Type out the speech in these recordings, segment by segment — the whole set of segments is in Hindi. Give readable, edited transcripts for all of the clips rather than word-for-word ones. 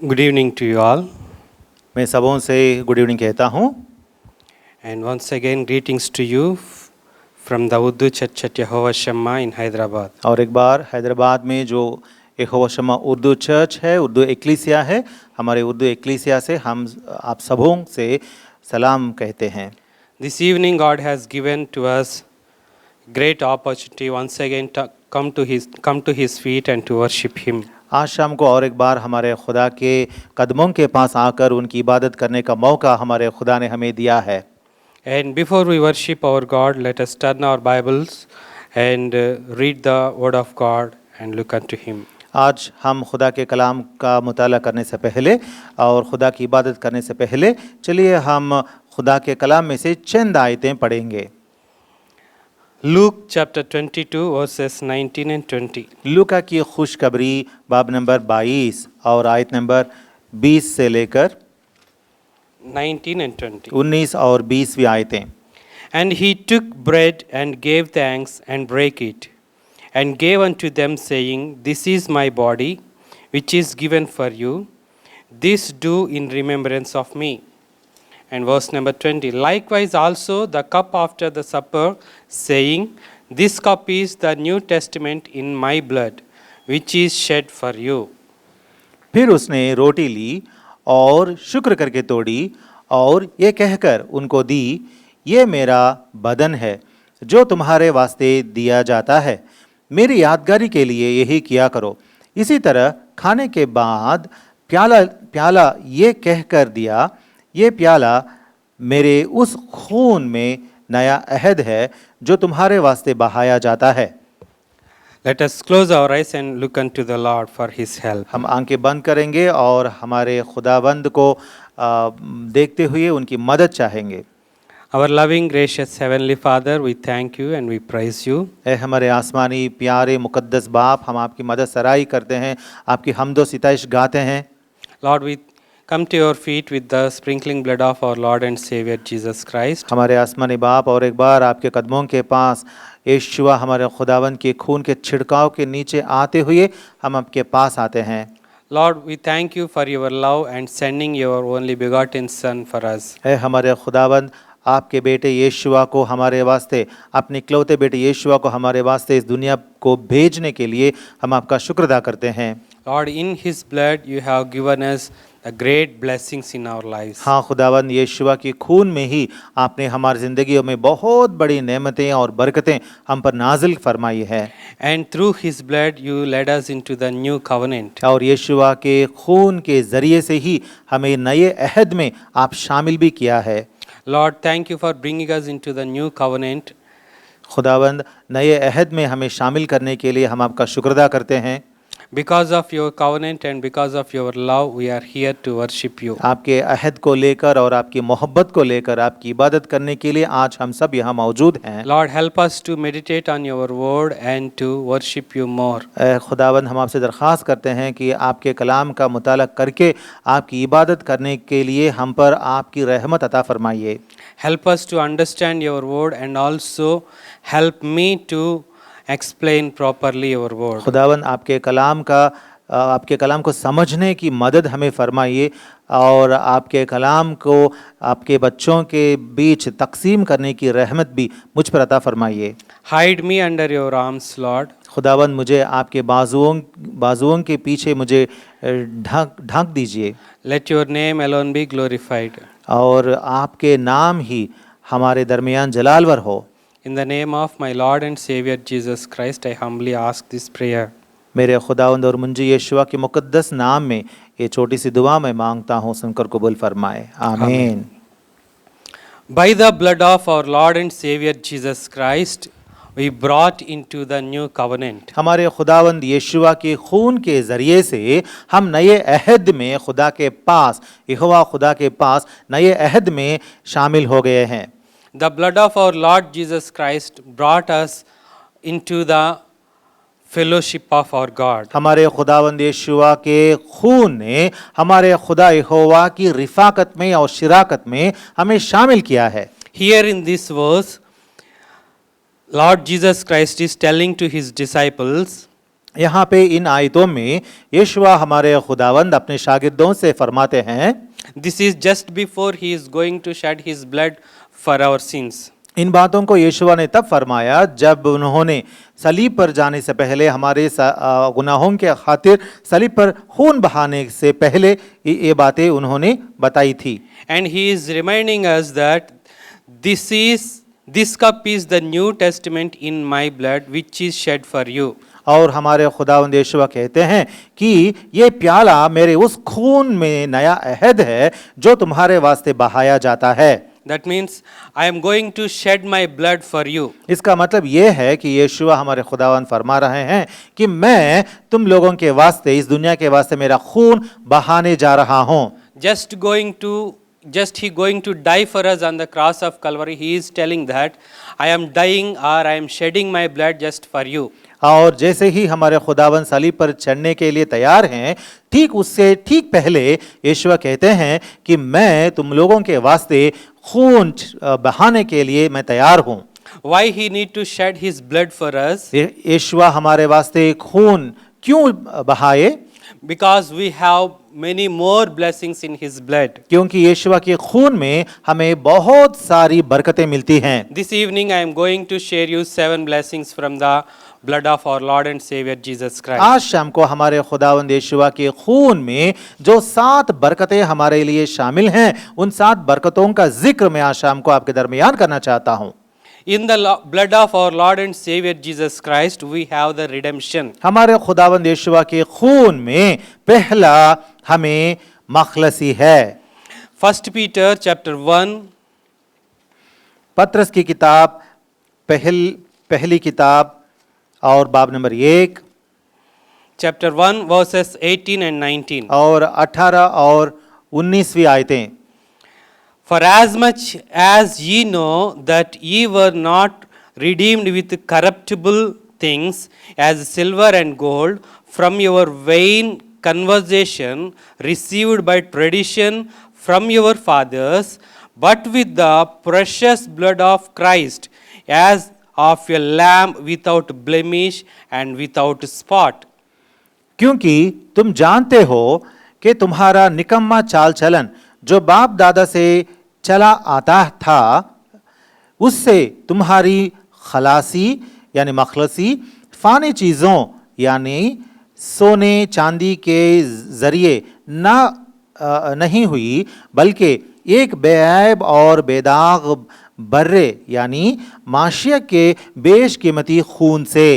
Good evening to you all, मैं सबों से गुड इवनिंग कहता हूँ and once again greetings to you from the Urdu Church at Yehovah Shammah in Hyderabad. और एक बार हैदराबाद में जो यहोवा शम्मा उर्दू चर्च है, उर्दू एक्लीसिया है, हमारे उर्दू एक्लीसिया से हम आप सबों से सलाम कहते हैं। This evening, God has given to us great opportunity once again to come to His feet and to worship Him. आज शाम को और एक बार हमारे खुदा के कदमों के पास आकर उनकी इबादत करने का मौका हमारे खुदा ने हमें दिया है। And before we worship our God, let us turn our Bibles and read the Word of God and look unto Him. आज हम खुदा के कलाम का मुताला करने से पहले और खुदा की इबादत करने से पहले चलिए हम खुदा के कलाम में से चंद आयतें पढ़ेंगे। Luke chapter 22 verses 19 and 20. लूका की खुशखबरी बाब नंबर 22 और आयत नंबर 20 से लेकर 19 and 20. 19 और 20वीं आयतें। And he took bread and gave thanks and brake it, and gave unto them, saying, This is my body, which is given for you. This do in remembrance of me. And verse number 20. Likewise also the cup after the supper, saying, This cup is the New Testament in my blood, which is shed for you. फिर उसने रोटी ली और शुक्र करके तोड़ी और ये कहकर उनको दी, ये मेरा बदन है जो तुम्हारे वास्ते दिया जाता है, मेरी यादगारी के लिए यही किया करो। इसी तरह खाने के बाद प्याला ये कहकर दिया, ये प्याला मेरे उस खून में नया अहद है जो तुम्हारे वास्ते बहाया जाता है। Let us close our eyes and look unto the Lord for His help. हम आंखें बंद करेंगे और हमारे खुदाबंद को देखते हुए उनकी मदद चाहेंगे। Our loving, gracious Heavenly Father, we thank you and we praise you. ऐ हमारे आसमानी प्यारे मुकद्दस बाप, हम आपकी मदद सराही करते हैं, आपकी हम्दो सिताइश गाते हैं। Lord, we come to your feet with the sprinkling blood of our Lord and Savior Jesus Christ. हमारे आसमानी बाप और एक बार आपके कदमों के पास यीशुआ हमारे खुदावंद के खून के छिड़काव के नीचे आते हुए हम आपके पास आते हैं। Lord, we thank you for your love and sending your only begotten Son for us. ऐ हमारे खुदावंद, आपके बेटे यीशुआ को हमारे वास्ते, अपने इकलौते बेटे यीशुआ को हमारे वास्ते इस दुनिया को भेजने के लिए हम आपका शुक्र अदा करते हैं। Lord, in His blood you have given us the great blessings in our lives. हाँ खुदावंद, यीशुआ की खून में ही आपने हमारी ज़िंदगियों में बहुत बड़ी नेमतें और बरकतें हम पर नाजिल फरमाई है। And through His blood you led us into the new covenant. और यीशुआ के खून के ज़रिए से ही हमें नए अहद में आप शामिल भी किया है। Lord, thank you for bringing us into the new covenant. खुदावंद, नए अहद में हमें शामिल करने के लिए हम आपका शुक्र अदा करते हैं। Because of your covenant and because of your love, we are here to worship you. आपके अहद को लेकर और आपकी मोहब्बत को लेकर आपकी इबादत करने के लिए आज हम सब यहाँ मौजूद हैं। Lord, help us to meditate on your word and to worship you more. खुदावंद, हम आपसे दरख्वास्त करते हैं कि आपके कलाम का मुताला करके आपकी इबादत करने के लिए हम पर आपकी रहमत अता फरमाइए। Help us to understand your word and also help me to explain properly your word. खुदावंद, आपके कलाम को समझने की मदद हमें फरमाइए और आपके कलाम को आपके बच्चों के बीच तकसीम करने की रहमत भी मुझ पर अता फरमाइए। Hide me under your arms, Lord. खुदावंद, मुझे आपके बाजुओं के पीछे मुझे ढक दीजिए Let your name alone be glorified. और आपके नाम ही हमारे दरमियान जलालवर हो। In the name of my Lord and Savior Jesus Christ, I humbly ask this prayer. मेरे खुदावंद और मुंजी यीशुआ के मुकद्दस नाम में ये छोटी सी दुआ मैं मांगता हूँ, सुनकर कबूल फरमाए, आमीन। By the blood of our Lord and Savior Jesus Christ, we brought into the new covenant. हमारे खुदावंद यीशुआ के खून के ज़रिए से हम नए अहद में खुदा के पास, यहोवा खुदा के पास नए अहद में शामिल हो गए हैं। The blood of our Lord Jesus Christ brought us into the fellowship of our God. हमारे खुदावंद यीशुआ के खून ने हमारे खुदा यहोवा की रिफाकत में और शिराकत में हमें शामिल किया है। Here in this verse, Lord Jesus Christ is telling to His disciples यहाँ पे इन आयतों में यीशुआ हमारे खुदावंद अपने शागिर्दों से फरमाते हैं, This is just before he is going to shed his blood for our sins. इन बातों को यीशुआ ने तब फरमाया जब उन्होंने सलीब पर जाने से पहले हमारे गुनाहों के खातिर सलीब पर खून बहाने से पहले ये बातें उन्होंने बताई थी। And he is reminding us that this cup is the New Testament in my blood which is shed for you. और हमारे खुदावंद यीशुआ कहते हैं कि ये प्याला मेरे उस खून में नया अहद है जो तुम्हारे वास्ते बहाया जाता है। That means I am going to shed my blood for you. इसका मतलब ये है कि यीशुआ हमारे खुदावंद फरमा रहे हैं कि मैं तुम लोगों के वास्ते, इस दुनिया के वास्ते मेरा खून बहाने जा रहा हूँ। Just he going to die for us on the cross of Calvary. He is telling that I am dying or I am shedding my blood just for you. और जैसे ही हमारे खुदावंद सलीब पर चढ़ने के लिए तैयार हैं, ठीक उससे ठीक पहले यीशुआ कहते हैं कि मैं तुम लोगों के वास्ते खून बहाने के लिए मैं तैयार हूँ। Why he need to shed his blood for us? यीशुआ हमारे वास्ते खून क्यों बहाए? Because we have many more blessings in his blood. क्योंकि यीशुआ के खून में हमें बहुत सारी बरकतें मिलती हैं। This evening I am going to share you 7 blessings from the blood of our Lord and Savior Jesus Christ. आज शाम को हमारे खुदावंद यीशुआ के खून में जो 7 बरकतें हमारे लिए शामिल हैं, उन 7 बरकतों का जिक्र मैं आज शाम को आपके दरमियान करना चाहता हूं। In the blood of our Lord and Savior Jesus Christ, we have the redemption. हमारे खुदावंद यीशुआ के खून में पहला हमें मखलसी है। 1 Peter chapter 1, पत्रस की किताब पहली किताब और बाब नंबर 1 chapter 1 verses 18 and 19. और 18 और 19वीं आयतें। For as much as ye know that ye were not redeemed with corruptible things as silver and gold from your vain conversation received by tradition from your fathers, but with the precious blood of Christ as of a lamb without blemish and without spot. क्योंकि तुम जानते हो कि तुम्हारा निकम्मा चाल चलन जो बाप दादा से चला आता था, उससे तुम्हारी खलासी यानी मखलसी फानी चीज़ों यानी सोने चांदी के जरिए नहीं हुई, बल्कि एक बेऐब और बेदाग बर्रे यानी माशिया के बेशकीमती खून से।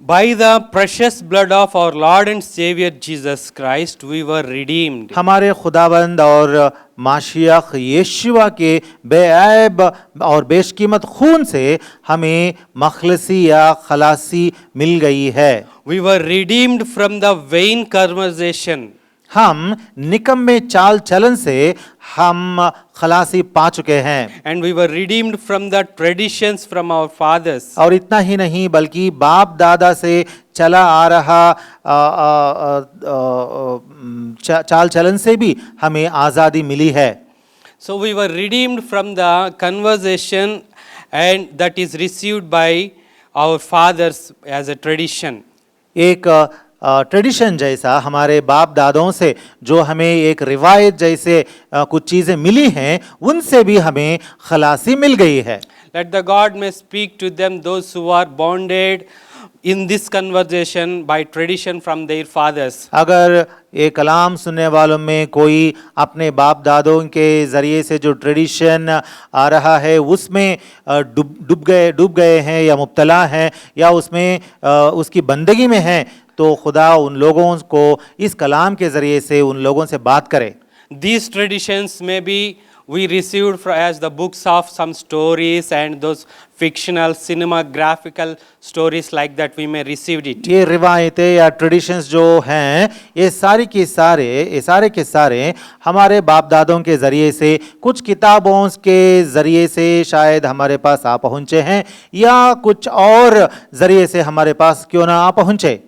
By the precious blood of our Lord and Savior Jesus Christ, we were redeemed. हमारे खुदावंद और माशियख यीशुआ के बेऐब और बेशकीमत खून से हमें मखलसी या खलासी मिल गई है। We were redeemed from the vain conversation. हम निकम्मे चाल चलन से हम खलासी पा चुके हैं। And we were redeemed from the traditions from our fathers. और इतना ही नहीं बल्कि बाप दादा से चला आ रहा चाल चलन से भी हमें आज़ादी मिली है। So we were redeemed from the conversation and that is received by our fathers as a tradition. एक ट्रेडिशन जैसा हमारे बाप दादों से जो हमें एक रिवायत जैसे कुछ चीज़ें मिली हैं, उनसे भी हमें खलासी मिल गई है। Let the God may speak to them those who are bonded in this conversation by tradition from their fathers. अगर ये कलाम सुनने वालों में कोई अपने बाप दादों के ज़रिए से जो ट्रेडिशन आ रहा है उसमें डूब गए हैं या मुब्तला हैं या उसमें उसकी बंदगी में हैं, तो खुदा उन लोगों को इस कलाम के ज़रिए से उन लोगों से बात करे। These traditions may be we received as the books of some stories and those fictional cinematographical stories like that we may received it. ये रिवायतें या ट्रेडिशंस जो हैं ये सारे के सारे हमारे बाप दादों के ज़रिए से कुछ किताबों के ज़रिए से शायद हमारे पास आ पहुँचे हैं या कुछ और ज़रिए से हमारे पास क्यों ना आ पहुँचे।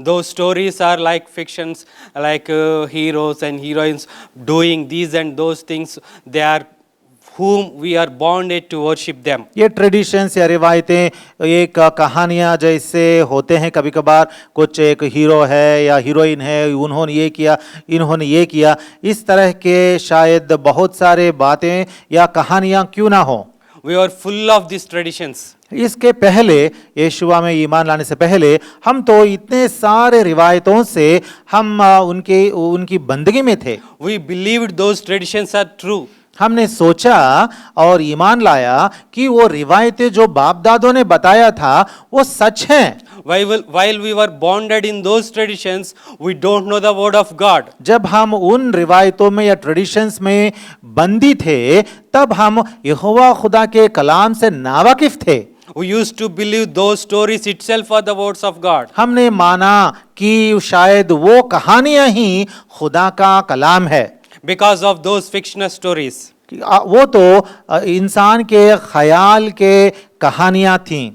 Those stories are like fictions, like heroes and heroines doing these and those things. They are whom we are bonded to worship them. ये ट्रेडिशंस या रिवायतें एक कहानियाँ जैसे होते हैं, कभी कभार कुछ एक हीरो है या हीरोइन है, उन्होंने ये किया, इन्होंने ये किया, इस तरह के शायद बहुत सारे बातें या कहानियाँ क्यों ना हो। We are full of these traditions. इसके पहले, यीशुआ में ईमान लाने से पहले, हम तो इतने सारे रिवायतों से हम उनकी बंदगी में थे। We believed those traditions are true. हमने सोचा और ईमान लाया कि वो रिवायतें जो बाप दादों ने बताया था वो सच हैं। While we were bonded in those traditions, we don't know the word of God. जब हम उन रिवायतों में या ट्रेडिशंस में बंदी थे, तब हम यहोवा खुदा के कलाम से नावाकिफ थे। We used to believe those stories itself are the words of God. हमने माना कि शायद वो कहानियां ही खुदा का कलाम है, Because of those fictional stories. वो तो इंसान के ख्याल के कहानियां थीं।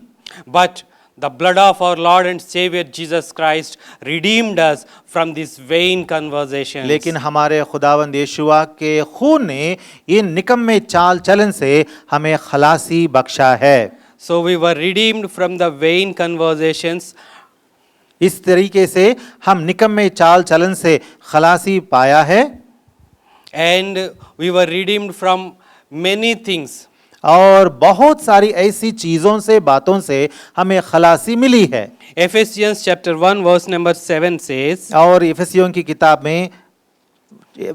But the blood of our Lord and Savior Jesus Christ redeemed us from these vain conversations. लेकिन हमारे खुदावंद यीशुआ के खून ने इन निकम्मे चाल चलन से हमें खलासी बख्शा है। So we were redeemed from the vain conversations. इस तरीके से हम निकम्मे चाल चलन से खलासी पाया है। And we were redeemed from many things. और बहुत सारी ऐसी चीजों से, बातों से हमें खलासी मिली है। Ephesians chapter 1 verse number 7 says, और इफिसियों की किताब में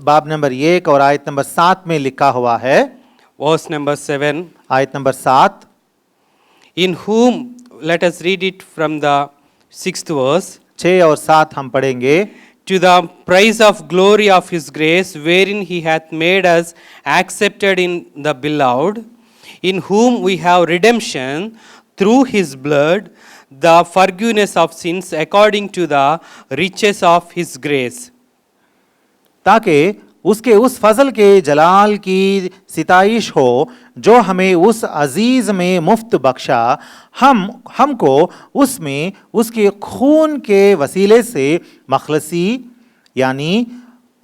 बाब नंबर 1 और आयत नंबर 7 में लिखा हुआ है, verse number 7, आयत number 7, in whom, let us read it from the 6th verse, 6 और 7 हम पढ़ेंगे। to the praise of glory of his grace, wherein he hath made us accepted in the beloved, in whom we have redemption through his blood, the forgiveness of sins according to the riches of his grace. ताकि उसके उस फजल के जलाल की सिताइश हो जो हमें उस अजीज में मुफ्त बख्शा, हमको उसमें उसके खून के वसीले से मखलसी यानी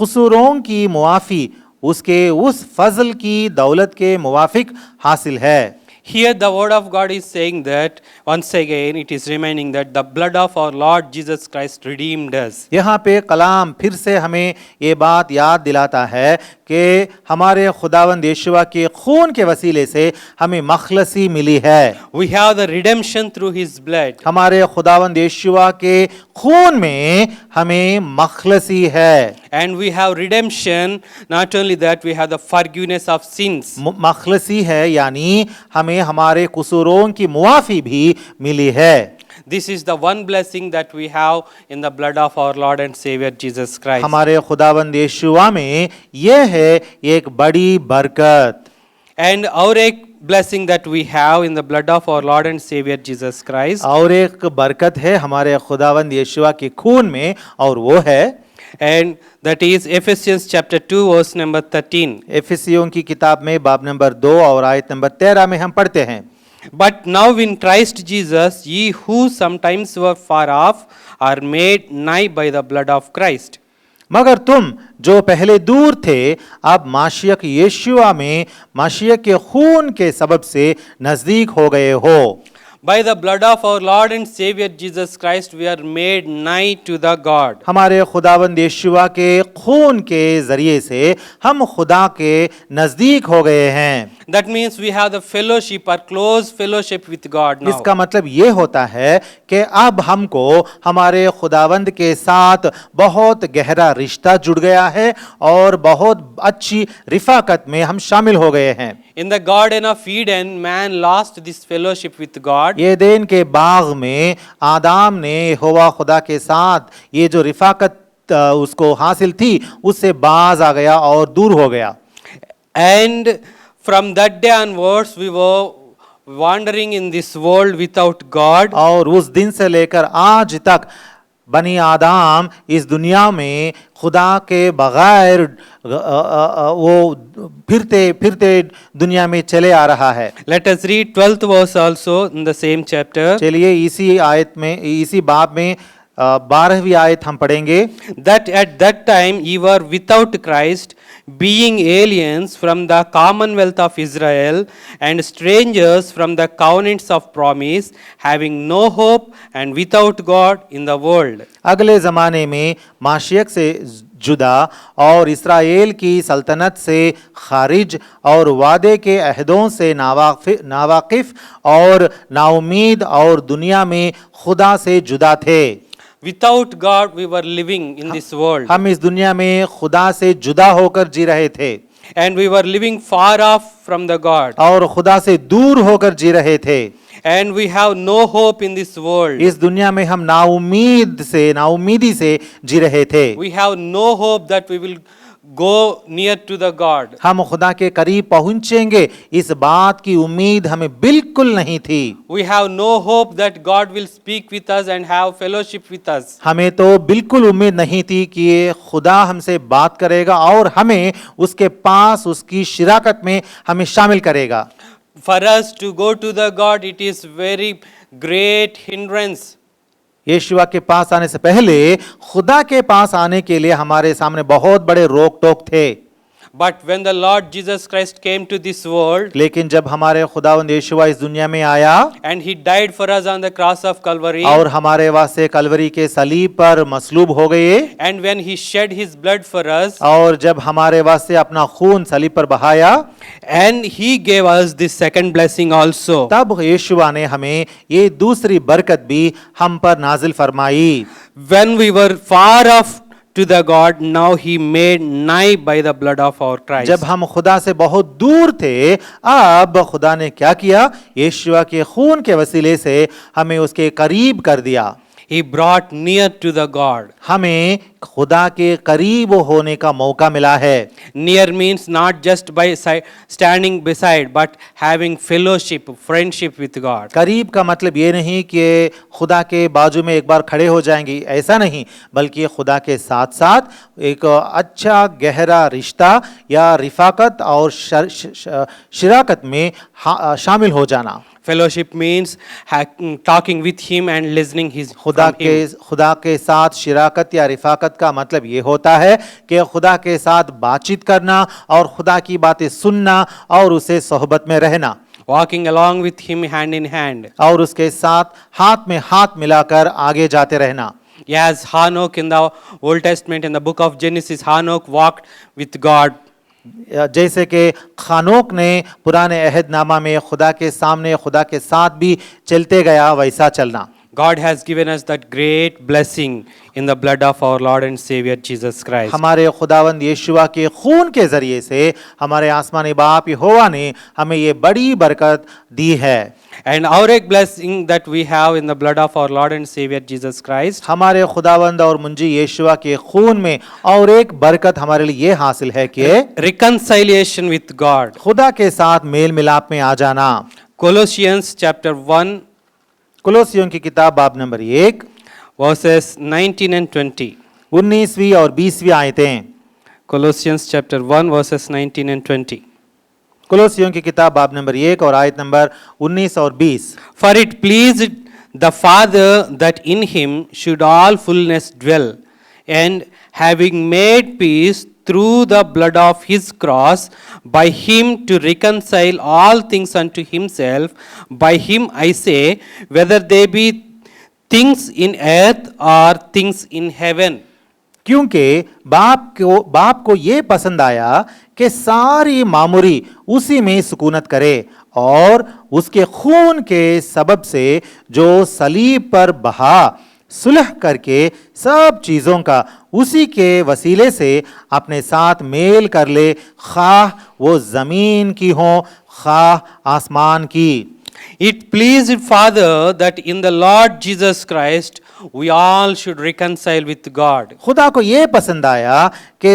कसूरों की मुआफ़ी उसके उस फजल की दौलत के मुवाफिक हासिल है। Here the word of God is saying that, once again it is reminding that the blood of our Lord Jesus Christ redeemed us. यहाँ पे कलाम फिर से हमें ये बात याद दिलाता है कि हमारे खुदावंद यीशुआ के खून के वसीले से हमें मखलसी मिली है। We have the redemption through his blood. हमारे खुदावंद यीशुआ के खून में हमें मखलसी है। And we have redemption, not only that, we have the forgiveness of sins. मखलसी है यानी हमें हमारे कसूरों की मुआफ़ी भी मिली है। This is the one blessing that we have in the blood of our Lord and Savior Jesus Christ. हमारे खुदावंद यीशुआ में यह है एक बड़ी बरकत। And our एक blessing that we have in the blood of our Lord and Savior Jesus Christ. और एक बरकत है हमारे खुदावंद यीशुआ के खून में, और वो है, And that is Ephesians chapter 2 verse number 13. इफिसियों की किताब में बाब नंबर 2 और आयत नंबर 13 में हम पढ़ते हैं, But now in Christ Jesus, ye who sometimes were far off are made nigh by the blood of Christ. मगर तुम जो पहले दूर थे अब माशियक यीशुआ में माशियक के खून के सबब से नजदीक हो गए हो। By the blood of our Lord and Savior Jesus Christ, we are made nigh to the God. हमारे खुदावंद यीशुआ के खून के जरिए से हम खुदा के नजदीक हो गए हैं। That means we have the fellowship or close fellowship with God now. इसका मतलब ये होता है कि अब हमको हमारे खुदावंद के साथ बहुत गहरा रिश्ता जुड़ गया है और बहुत अच्छी रिफाकत में हम शामिल हो गए हैं। In the Garden of Eden, man lost this fellowship with God. Eden के बाग में आदाम ने यहोवा खुदा के साथ ये जो रिफाकत उसको हासिल थी उससे बाज आ गया और दूर हो गया। And from that day onwards, we were wandering in this world without God. और उस दिन से लेकर आज तक बनी आदाम इस दुनिया में खुदा के बगैर वो फिरते फिरते दुनिया में चले आ रहा है। Let us read 12th verse also in the same chapter. चलिए इसी आयत में, इसी बाब में 12वीं आयत हम पढ़ेंगे। That at that time ye were without Christ, being aliens from the commonwealth of Israel and strangers from the covenants of promise, having no hope and without God in the world. अगले ज़माने में माशियक से जुदा और इस्राएल की सल्तनत से खारिज और वादे के अहदों से नावाकिफ और नाउमीद और दुनिया में खुदा से जुदा थे। Without God, we were living in this world. हम इस दुनिया में खुदा से जुदा होकर जी रहे थे And we were living far off from the God. और खुदा से दूर होकर जी रहे थे। And we have no hope in this world. इस दुनिया में हम नाउमीदी से जी रहे थे। We have no hope that we will go near to the God. हम खुदा के करीब पहुंचेंगे, इस बात की उम्मीद हमें बिल्कुल नहीं थी। We have no hope that God will speak with us and have fellowship with us. हमें तो बिल्कुल उम्मीद नहीं थी कि ये खुदा हमसे बात करेगा और हमें उसके पास उसकी शिराकत में हमें शामिल करेगा। For us to go to the God, it is very great hindrance. यीशुआ के पास आने से पहले खुदा के पास आने के लिए हमारे सामने बहुत बड़े रोक टोक थे। But when the Lord Jesus Christ came to this world लेकिन जब हमारे खुदावंद यीशुआ इस दुनिया में आया and he died for us on the cross of Calvary, और हमारे वास्ते कलवरी के सलीब पर मसलूब हो गए and when he shed his blood for us, और जब हमारे वास्ते अपना खून सलीब पर बहाया, and he gave us this second blessing also. तब यीशुआ ने हमें ये दूसरी बरकत भी हम पर नाजिल फरमाई। When we were far off to the God, now he made nigh by the blood of our Christ. जब हम खुदा से बहुत दूर थे, अब खुदा ने क्या किया? यीशुआ के खून के वसीले से हमें उसके करीब कर दिया। He brought near to the God. हमें खुदा के करीब होने का मौका मिला है। Near means not just by standing beside, but having fellowship, friendship with God. करीब का मतलब ये नहीं कि खुदा के बाजू में एक बार खड़े हो जाएंगे, ऐसा नहीं, बल्कि खुदा के साथ साथ एक अच्छा गहरा रिश्ता या रिफाकत और शिराकत में शामिल हो जाना। Fellowship means talking with him and listening his खुदा के साथ शिराकत या रिफाकत का मतलब ये होता है कि खुदा के साथ बातचीत करना और खुदा की बातें सुनना और उसे सोहबत में रहना। Walking along with him hand in hand. और उसके साथ हाथ में हाथ मिलाकर आगे जाते रहना। Yes, Hanok in the Old Testament, in the book of Genesis, Hanok walked with God. जैसे कि खानोक ने पुराने अहदनामा में खुदा के सामने खुदा के साथ भी चलते गया, वैसा चलना। God has given us that great blessing in the blood of our Lord and Savior Jesus Christ. हमारे खुदावंद यीशुआ के खून के जरिए से हमारे आसमानी बाप यहोवा ने हमें ये बड़ी बरकत दी है। And our blessing that we have in the blood of our Lord and Savior Jesus Christ, हमारे खुदावंद और मुंजी यीशुआ के खून में और एक बरकत हमारे लिए ये हासिल है कि reconciliation with God. खुदा के साथ मेल मिलाप में आ जाना। Colossians chapter 1 कुलोसियों की किताब बाब नंबर 1 verses 19 and 20. 19वीं और 20वीं आयतें। Colossians chapter 1 verses 19 and 20. कुलोसियों की किताब बाब नंबर 1 और आयत नंबर 19 और 20। For it pleased the Father that in him should all fullness dwell, and having made peace through the blood of his cross, by him to reconcile all things unto himself. By him I say, whether they be things in earth or things in heaven. क्योंकि बाप को ये पसंद आया कि सारी मामूरी उसी में सुकूनत करे और उसके खून के सबब से जो सलीब पर बहा सुलह करके सब चीज़ों का उसी के वसीले से अपने साथ मेल कर ले, खाह वो ज़मीन की हो खाह आसमान की। It pleased Father that in the Lord Jesus Christ we all should reconcile with God. खुदा को ये पसंद आया कि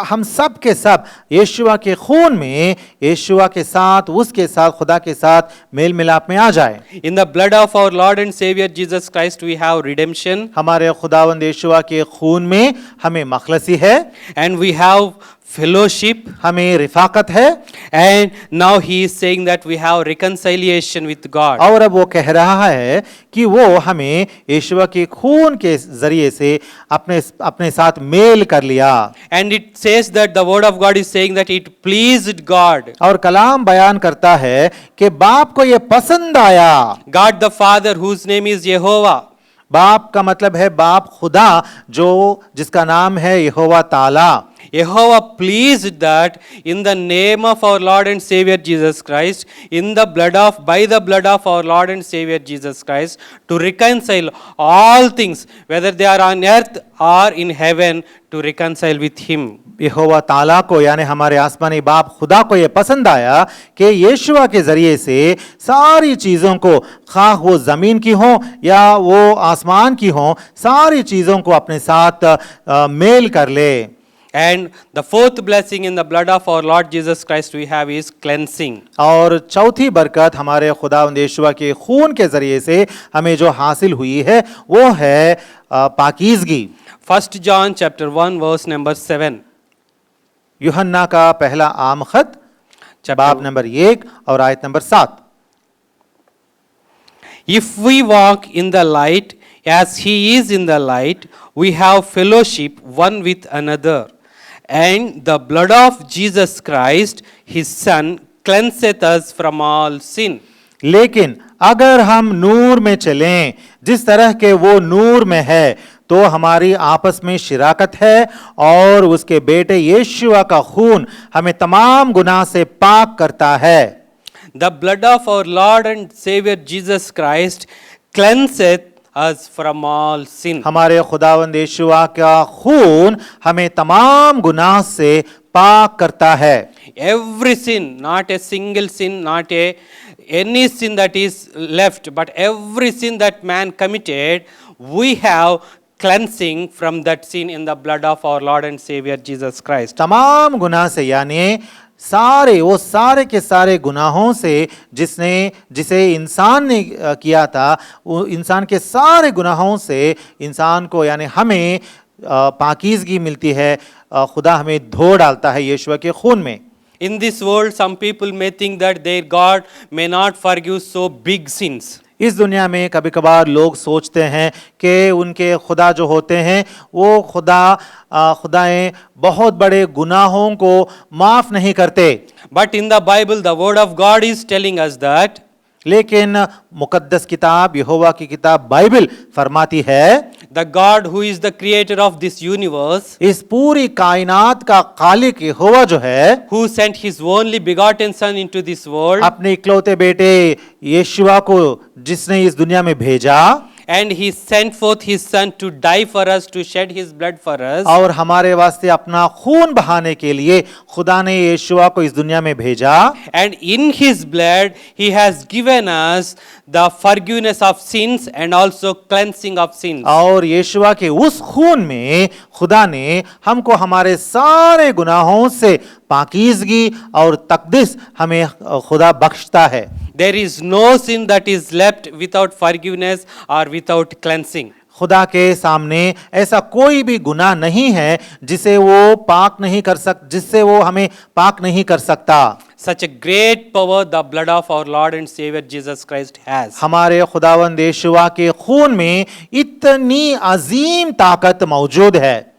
हम सब के सब यीशुआ के खून में यीशुआ के साथ उसके साथ खुदा के साथ मेल मिलाप में आ जाए। In the blood of our Lord and Savior Jesus Christ we have redemption. हमारे खुदावंद यीशुआ के खून में हमें मखलसी है And we have fellowship, हमें रिफाकत है, and now he is saying that we have reconciliation with God. और अब वो कह रहा है कि वो हमें यीशु के खून के जरिए से अपने साथ मेल कर लिया। And it says that the word of God is saying that it pleased God. और कलाम बयान करता है कि बाप को ये पसंद आया। God the Father, whose name is Jehovah. बाप का मतलब है बाप खुदा, जो जिसका नाम है यहोवा ताला। Jehovah pleased that in the name of our Lord and Savior Jesus Christ, by the blood of our Lord and Savior Jesus Christ, to reconcile all things, whether they are on earth or in heaven, to reconcile with Him. यहोवा ताला को यानी हमारे आसमानी बाप खुदा को यह पसंद आया कि यीशुआ के जरिए से सारी चीजों को, खा वो जमीन की हो या वो आसमान की हो, सारी चीजों को अपने साथ मेल कर ले। And the fourth blessing in the blood of our Lord Jesus Christ we have is cleansing. और चौथी बरकत हमारे खुदावंद यीशुआ के खून के जरिए से हमें जो हासिल हुई है वो है पाकीज़गी। 1 John chapter 1 verse number 7. यूहन्ना का पहला आम खत बाब नंबर 1 और आयत number 7। If we walk in the light as he is in the light, we have fellowship one with another. And the blood of Jesus Christ, his Son, cleanseth us from all sin. लेकिन अगर हम नूर में चलें जिस तरह के वो नूर में है, तो हमारी आपस में शिराकत है, और उसके बेटे यीशुआ का खून हमें तमाम गुनाह से पाक करता है। The blood of our Lord and Savior Jesus Christ cleanseth us from all sin. हमारे खुदावंद यीशुआ का खून हमें तमाम गुनाह से पाक करता है। Every sin, not a single sin, not any sin that is left, but every sin that man committed, we have cleansing from that sin in the blood of our Lord and Savior Jesus Christ. तमाम गुनाह से यानी सारे के सारे गुनाहों से जिसे इंसान ने किया था, वो इंसान के सारे गुनाहों से इंसान को यानी हमें पाकीज़गी मिलती है। खुदा हमें धो डालता है यीशुआ के खून में। In this world, some people may think that their God may not forgive so big sins. इस दुनिया में कभी कभार लोग सोचते हैं कि उनके खुदा जो होते हैं वो खुदाएं बहुत बड़े गुनाहों को माफ नहीं करते। But in the Bible, the word of God is telling us that लेकिन मुकद्दस किताब यहोवा की किताब बाइबल फरमाती है, the God who is the creator of this universe, इस पूरी कायनात का खालिक यहोवा जो है, who sent his only begotten son into this world, अपने इकलौते बेटे यीशुआ को जिसने इस दुनिया में भेजा, and he sent forth his son to die for us, to shed his blood for us, और हमारे वास्ते अपना खून बहाने के लिए खुदा ने यीशुआ को इस दुनिया में भेजा, and in his blood he has given us the forgiveness of sins and also cleansing of sins. और यीशुआ के उस खून में खुदा ने हमको हमारे सारे गुनाहों से पाकीज़गी और तकदीस हमें खुदा बख्शता है। There is no sin that is left without forgiveness or without cleansing. खुदा के सामने ऐसा कोई भी गुनाह नहीं है जिससे वो हमें पाक नहीं कर सकता। Such a great power the blood of our Lord and Savior Jesus Christ has. हमारे खुदावंद यीशुआ के खून में इतनी अजीम ताकत मौजूद है।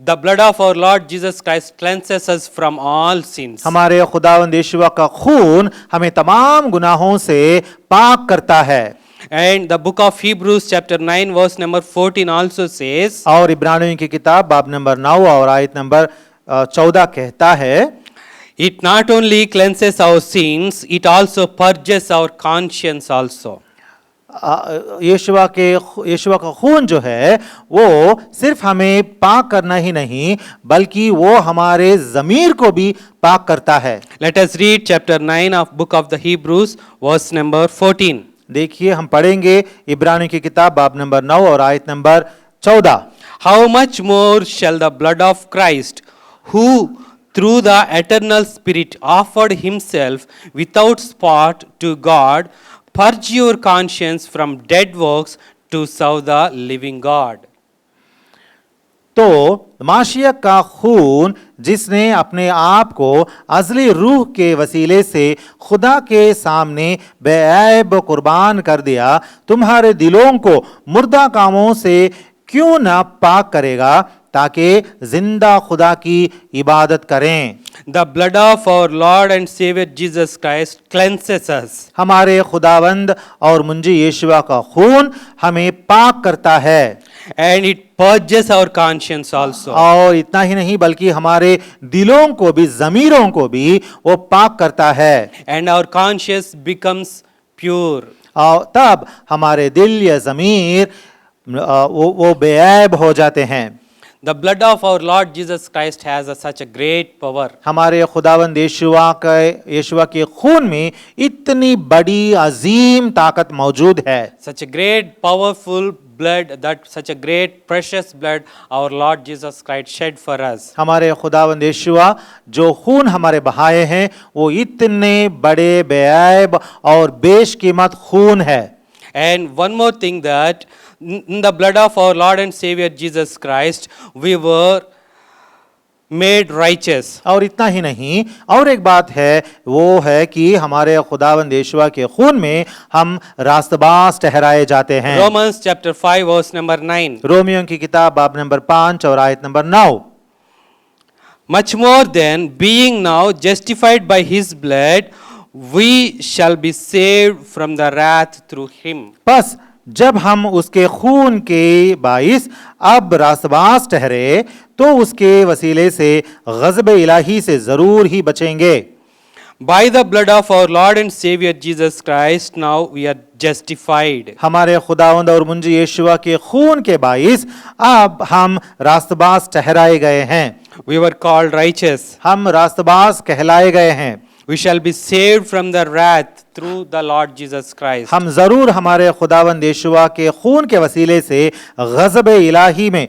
The blood of our Lord Jesus Christ cleanses us from all sins. हमारे खुदावंद यीशुआ का खून हमें तमाम गुनाहों से पाक करता है। And the book of Hebrews chapter 9 verse number 14 also says, और इब्रानियों की किताब बाब नंबर 9 और आयत नंबर 14 कहता है, it not only cleanses our sins, it also purges our conscience also. यीशुआ का खून जो है वो सिर्फ हमें पाक करना ही नहीं बल्कि वो हमारे ज़मीर को भी पाक करता है। Let us read chapter 9 of book of the Hebrews verse number 14. देखिए हम पढ़ेंगे इब्रानियों की किताब बाब नंबर 9 और आयत number 14। How much more shall the blood of Christ, who through the eternal Spirit offered himself without spot to God, purge your conscience from dead works to serve the living God. तो माशियक का खून जिसने अपने आप को अज़ली रूह के वसीले से खुदा के सामने बेऐब कुर्बान कर दिया, तुम्हारे दिलों को मुर्दा कामों से क्यों ना पाक करेगा, ताकि जिंदा खुदा की इबादत करें। The blood of our Lord and Savior Jesus Christ cleanses us. हमारे खुदावंद और मुंजी यीशुआ का खून हमें पाक करता है, And it purges our conscience also. और इतना ही नहीं बल्कि हमारे दिलों को भी, जमीरों को भी वो पाक करता है, And our conscience becomes pure. और तब हमारे दिल या जमीर वो बेऐब हो जाते हैं। The blood of our Lord Jesus Christ has such a great power. हमारे खुदावंद यीशुआ के खून में इतनी बड़ी अजीम ताकत मौजूद है। Such a great powerful blood, that such a great precious blood our Lord Jesus Christ shed for us. हमारे खुदावंद यीशुआ जो खून हमारे बहाए हैं वो इतने बड़े बेऐब और बेशकीमत खून है। And one more thing, that in the blood of our Lord and Savior Jesus Christ we were made righteous. और इतना ही नहीं, और एक बात है, वो है कि हमारे खुदावंद यीशुआ के खून में हम रास्तबाज ठहराए जाते हैं। Romans chapter 5 verse number 9. रोमियों की किताब बाब नंबर 5 और आयत number 9। Much more than being now justified by his blood, we shall be saved from the wrath through him. बस जब हम उसके खून के बाइस अब रास्तबाज ठहरे, तो उसके वसीले से गज़ब इलाही से जरूर ही बचेंगे। By the blood of our Lord and Savior Jesus Christ, now we are justified. हमारे खुदावंद और मुंजी यीशुआ के खून के बाइस अब हम रास्तबाज ठहराए गए हैं, We were called righteous. हम रास्तबाज कहलाए गए हैं। We shall be saved from the wrath through the Lord Jesus Christ. हम जरूर हमारे खुदावंद यीशुआ के खून के वसीले से गज़ब इलाही में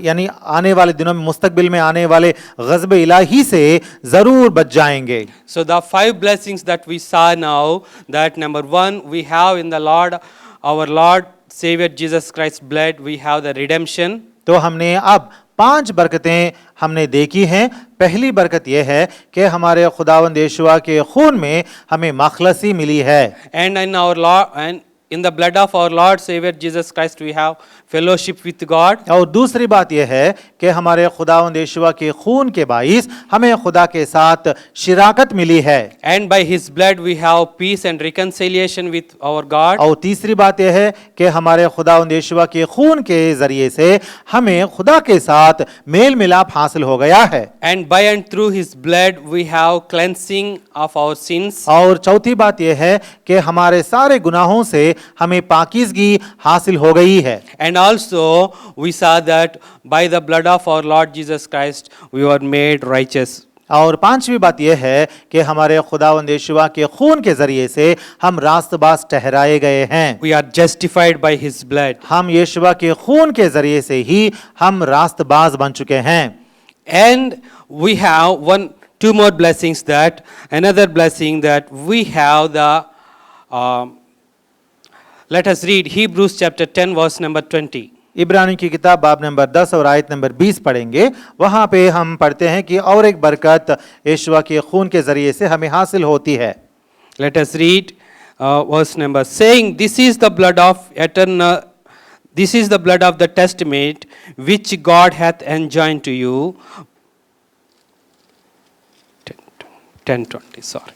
यानी आने वाले दिनों में, मुस्तकबिल में आने वाले गज़ब इलाही से जरूर बच जाएंगे। So the 5 blessings that we saw now, that number 1, we have in the Lord, our Lord Savior Jesus Christ's blood, we have the redemption. तो हमने अब 5 बरकतें हमने देखी हैं। पहली बरकत यह है कि हमारे खुदावंद यीशुआ के खून में हमें मखलसी मिली है। And in our Lord, and in the blood of our Lord Savior Jesus Christ, we have fellowship with God. और दूसरी बात यह है कि हमारे खुदावंद यीशुआ के खून के बाइस हमें खुदा के साथ शिराकत मिली है। And by his blood we have peace and reconciliation with our God. और तीसरी बात यह है कि हमारे खुदावंद यीशुआ के खून के जरिए से हमें खुदा के साथ मेल मिलाप हासिल हो गया है। And by and through his blood we have cleansing of our sins. और चौथी बात यह है कि हमारे सारे गुनाहों से हमें पाकीज़गी हासिल हो गई है। And also we saw that by the blood of our Lord Jesus Christ we were made righteous. और पांचवी बात यह है कि हमारे खुदावंद यीशुआ के खून के जरिए से हम रास्तबाज ठहराए गए हैं। We are justified by his blood. हम यीशुआ के खून के जरिए से ही हम रास्तबाज बन चुके हैं। And we have two more blessings, that another blessing that we have the let us read Hebrews chapter 10 verse number 20. इब्रानी की किताब बाब नंबर 10 और आयत नंबर 20 पढ़ेंगे। वहाँ पे हम पढ़ते हैं कि और एक बरकत यीशुआ के खून के जरिए से हमें हासिल होती है। Let us read verse number, saying, this is the blood of eternal, this is the blood of the testament which God hath enjoined to you. 10:20, sorry.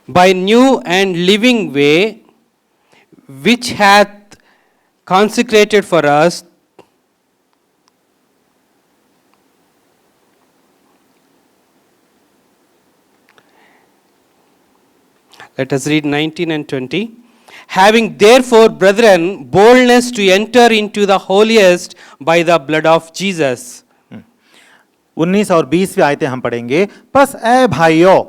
By new and living way, which hath consecrated for us let us read 19 and 20. Having therefore, brethren, boldness to enter into the holiest by the blood of Jesus. 19 और 20 आयतें हम पढ़ेंगे। बस ऐ भाइयों,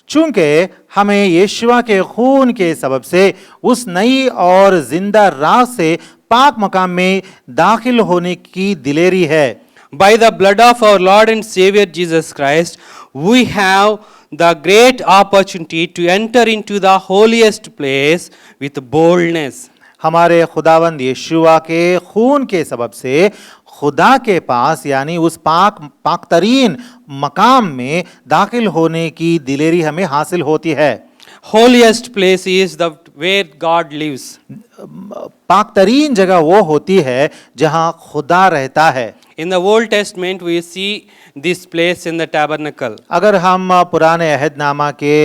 चूंकि हमें यीशुआ के खून के सबब से उस नई और जिंदा राह से पाक मकाम में दाखिल होने की दिलेरी है। By the blood of our Lord and Savior Jesus Christ, we have the great opportunity to enter into the holiest place with boldness. हमारे खुदावंद यीशुआ के खून के सबब से खुदा के पास यानी उस पाक तरीन मकाम में दाखिल होने की दिलेरी हमें हासिल होती है। Holiest place is the where God lives. पाक तरीन जगह वो होती है जहां खुदा रहता है। In the Old Testament, we see this place in the tabernacle. अगर हम पुराने अहदनामा के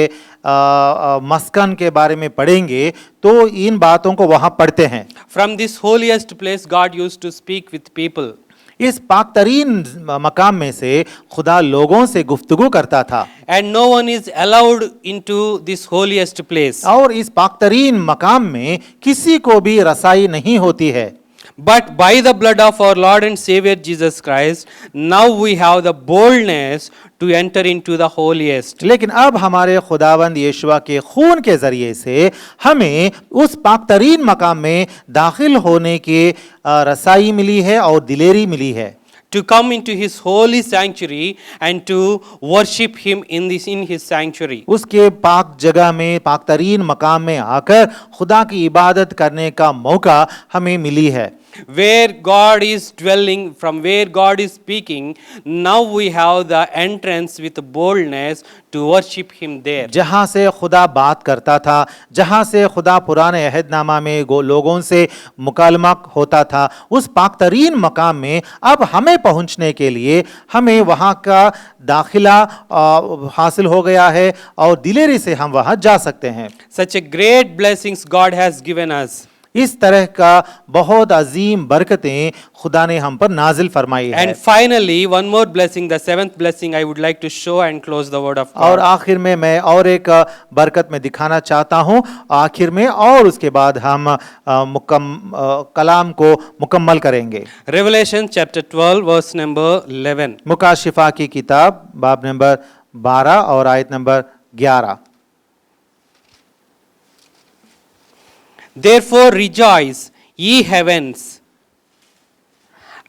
मस्कन के बारे में पढ़ेंगे तो इन बातों को वहां पढ़ते हैं। From this holiest place, God used to speak with people. इस पाक तरीन मकाम में से खुदा लोगों से गुफ्तगू करता था And no one is allowed into this holiest place. और इस पाक तरीन मकाम में किसी को भी रसाई नहीं होती है। But by the blood of our Lord and Savior Jesus Christ, now we have the boldness to enter into the holiest. लेकिन अब हमारे खुदावंद यीशुआ के खून के जरिए से हमें उस पाक तरीन मकाम में दाखिल होने की रसाई मिली है और दिलेरी मिली है। To come into his holy sanctuary and to worship him in his sanctuary. उसके पाक जगह में पाक तरीन मकाम में आकर खुदा की इबादत करने का मौका हमें मिली है। Where God is dwelling, from where God is speaking, now we have the entrance with boldness to worship him there. जहाँ से खुदा बात करता था, जहाँ से खुदा पुराने अहदनामा में लोगों से मुकालमा होता था, उस पाक तरीन मकाम में अब हमें पहुँचने के लिए हमें वहाँ का दाखिला हासिल हो गया है और दिलेरी से हम वहाँ जा सकते हैं। Such a great blessings God has given us. इस तरह का बहुत अजीम बरकतें खुदा ने हम पर नाजिल फरमाई है। And finally, one more blessing, the seventh blessing I would like to show and close the word of God. और आखिर में मैं और एक बरकत में दिखाना चाहता हूँ आखिर में, और उसके बाद हम कलाम को मुकम्मल करेंगे। Revelation chapter 12 verse number 11. मुकाशिफा की किताब बाब नंबर 12 और आयत number 11। Therefore rejoice, ye heavens,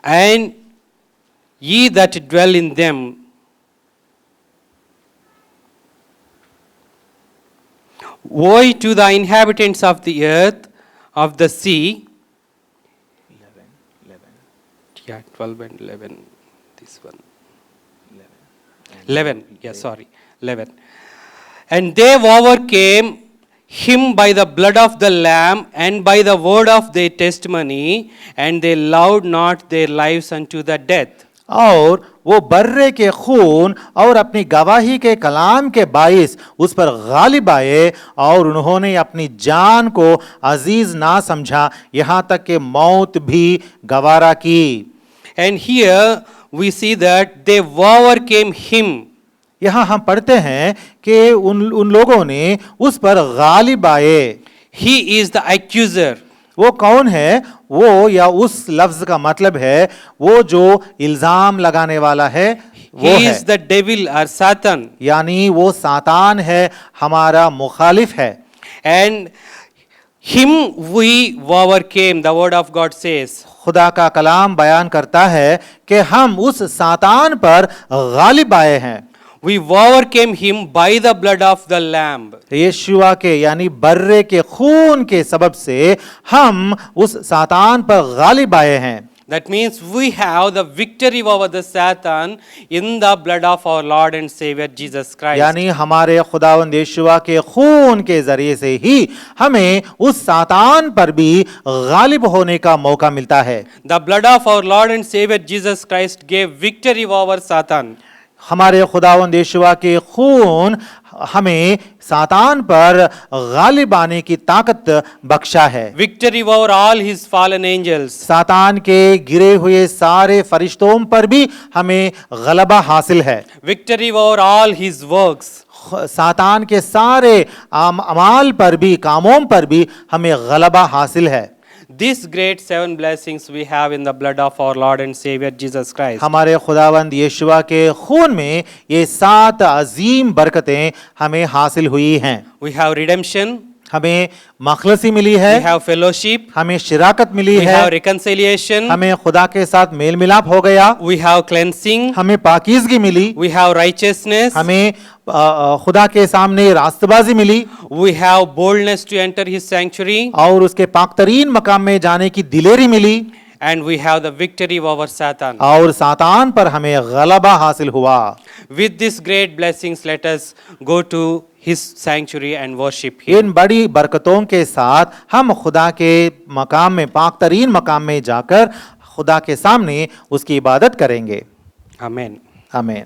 and ye that dwell in them. Woe to the inhabitants of the earth, of the sea. 12 and 11. This one. 11. Yeah, sorry. 11. And they overcame him by the blood of the Lamb and by the word of their testimony, and they loved not their lives unto the death. और वो बर्रे के खून और अपनी गवाही के कलाम के बाइस उस पर गालिब आए और उन्होंने अपनी जान को अजीज ना समझा, यहाँ तक कि मौत भी गवारा की। And here we see that they overcame him. यहाँ हम पढ़ते हैं कि उन लोगों ने उस पर गालिब आए। He is the accuser. वो कौन है? वो या उस लफ्ज का मतलब है वो जो इल्जाम लगाने वाला है, वो He है, is the devil or Satan. यानी वो सातान है, हमारा मुखालिफ है। And him we overcame, the word of God says. खुदा का कलाम बयान करता है कि हम उस सातान पर गालिब आए हैं। We overcame him by the blood of the Lamb. यीशुआ के यानी बर्रे के खून के सबब से हम उस सातान पर गालिब आए हैं। That means we have the victory over the Satan in the blood of our Lord and Savior Jesus Christ. यानी हमारे खुदावंद यीशुआ के खून के जरिए से ही हमें उस सातान पर भी गालिब होने का मौका मिलता है। The blood of our Lord and Savior Jesus Christ gave victory over Satan. हमारे खुदावंद यीशुआ के खून हमें सातान पर गालिब आने की ताकत बख्शा है। Victory over all his fallen angels. सातान के गिरे हुए सारे फरिश्तों पर भी हमें गलबा हासिल है। Victory over all his works. सातान के सारे अमाल पर भी, कामों पर भी हमें गलबा हासिल है। These great seven blessings we have in the blood of our Lord and Savior Jesus Christ. हमारे खुदावंद यीशुआ के खून में ये 7 अजीम बरकतें हमें हासिल हुई हैं। We have redemption. हमें मखलसी मिली we है, have fellowship, हमें शिराकत मिली we है, have reconciliation, हमें खुदा के साथ मेल मिलाप हो गया, we have cleansing, हमें पाकीज़गी मिली, we have righteousness, हमें खुदा के सामने रास्तबाजी मिली we have boldness to enter his sanctuary, और उसके पाकतरीन मकाम में जाने की दिलेरी मिली and we have the victory over Satan. और सातान पर हमें गलबा हासिल हुआ। With these great blessings, let us go to his sanctuary and worship him. इन बड़ी बरकतों के साथ हम खुदा के मकाम में पाकतरीन मकाम में जाकर खुदा के सामने उसकी इबादत करेंगे। Amen. आमीन।